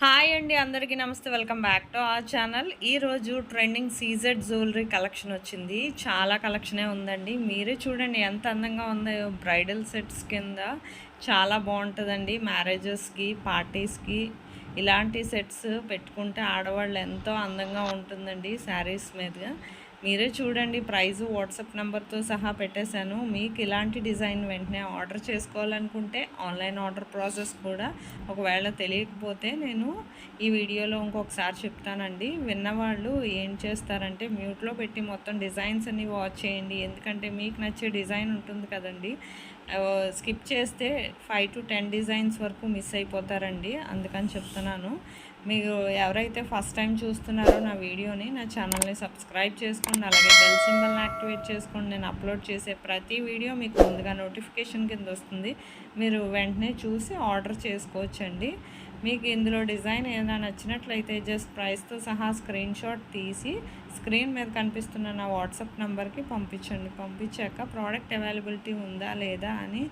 Hi అండి, అందరికీ నమస్తే. Welcome back to our channel. ఈరోజు ట్రెండింగ్ సీజెడ్ జ్యువెలరీ కలెక్షన్ వచ్చింది. చాలా కలెక్షనే ఉందండి. మీరే చూడండి ఎంత అందంగా ఉందో. బ్రైడల్ సెట్స్ కింద చాలా బాగుంటుందండి. మ్యారేజెస్కి, పార్టీస్కి ఇలాంటి సెట్స్ పెట్టుకుంటే ఆడవాళ్ళు ఎంతో అందంగా ఉంటుందండి శారీస్ మీదుగా. మీరే చూడండి, ప్రైజు వాట్సాప్ నెంబర్తో సహా పెట్టేశాను. మీకు ఇలాంటి డిజైన్ వెంటనే ఆర్డర్ చేసుకోవాలనుకుంటే ఆన్లైన్ ఆర్డర్ ప్రాసెస్ కూడా ఒకవేళ తెలియకపోతే నేను ఈ వీడియోలో ఇంకొకసారి చెప్తానండి. విన్నవాళ్ళు ఏం చేస్తారంటే మ్యూట్లో పెట్టి మొత్తం డిజైన్స్ అన్ని వాచ్ చేయండి. ఎందుకంటే మీకు నచ్చే డిజైన్ ఉంటుంది కదండి. స్కిప్ చేస్తే 5 to 10 డిజైన్స్ వరకు మిస్ అయిపోతారండి. అందుకని చెప్తున్నాను. మీరు ఎవరైతే ఫస్ట్ టైం చూస్తున్నారో నా వీడియోని, నా ఛానల్ని సబ్స్క్రైబ్ చేసుకోండి. అలాగే బెల్ సింబల్ని యాక్టివేట్ చేసుకోండి. నేను అప్లోడ్ చేసే ప్రతి వీడియో మీకు ముందుగా నోటిఫికేషన్ కింద వస్తుంది. మీరు వెంటనే చూసి ఆర్డర్ చేసుకోవచ్చండి. మీకు ఇందులో డిజైన్ ఏదైనా నచ్చినట్లయితే జస్ట్ ప్రైస్తో సహా స్క్రీన్ షాట్ తీసి స్క్రీన్ మీద కనిపిస్తున్న నా వాట్సాప్ నెంబర్కి పంపించండి. పంపించాక ప్రోడక్ట్ అవైలబిలిటీ ఉందా లేదా అని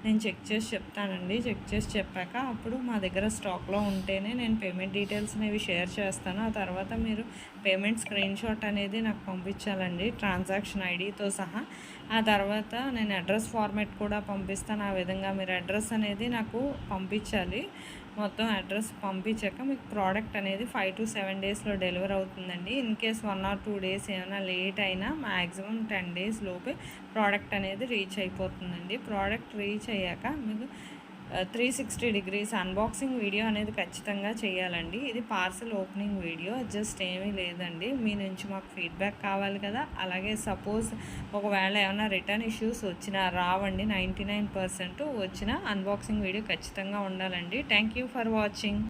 నేను చెక్ చేసి చెప్తానండి. చెక్ చేసి చెప్పాక అప్పుడు మా దగ్గర స్టాక్లో ఉంటేనే నేను పేమెంట్ డీటెయిల్స్ అనేవి షేర్ చేస్తాను. ఆ తర్వాత మీరు పేమెంట్ స్క్రీన్ షాట్ అనేది నాకు పంపించాలండి, ట్రాన్సాక్షన్ ఐడితో సహా. ఆ తర్వాత నేను అడ్రస్ ఫార్మాట్ కూడా పంపిస్తాను. ఆ విధంగా మీరు అడ్రస్ అనేది నాకు పంపించాలి. మొత్తం అడ్రస్ పంపించాక మీకు ప్రోడక్ట్ అనేది 5 to 7 డేస్లో డెలివర్ అవుతుందండి. ఇన్ కేస్ 1 or 2 డేస్ ఏమైనా లేట్ అయినా మ్యాక్సిమం 10 డేస్ లోపే ప్రోడక్ట్ అనేది రీచ్ అయిపోతుందండి. ప్రోడక్ట్ రీచ్ అయ్యాక మీకు 360 degrees అన్బాక్సింగ్ వీడియో అనేది ఖచ్చితంగా చేయాలండి. ఇది పార్సల్ ఓపెనింగ్ వీడియో, జస్ట్ ఏమీ లేదండి. మీ నుంచి మాకు ఫీడ్బ్యాక్ కావాలి కదా. అలాగే సపోజ్ ఒకవేళ ఏమైనా రిటర్న్ ఇష్యూస్ వచ్చినా రావండి, 99% వచ్చిన అన్బాక్సింగ్ వీడియో ఖచ్చితంగా ఉండాలండి. Thank you for watching.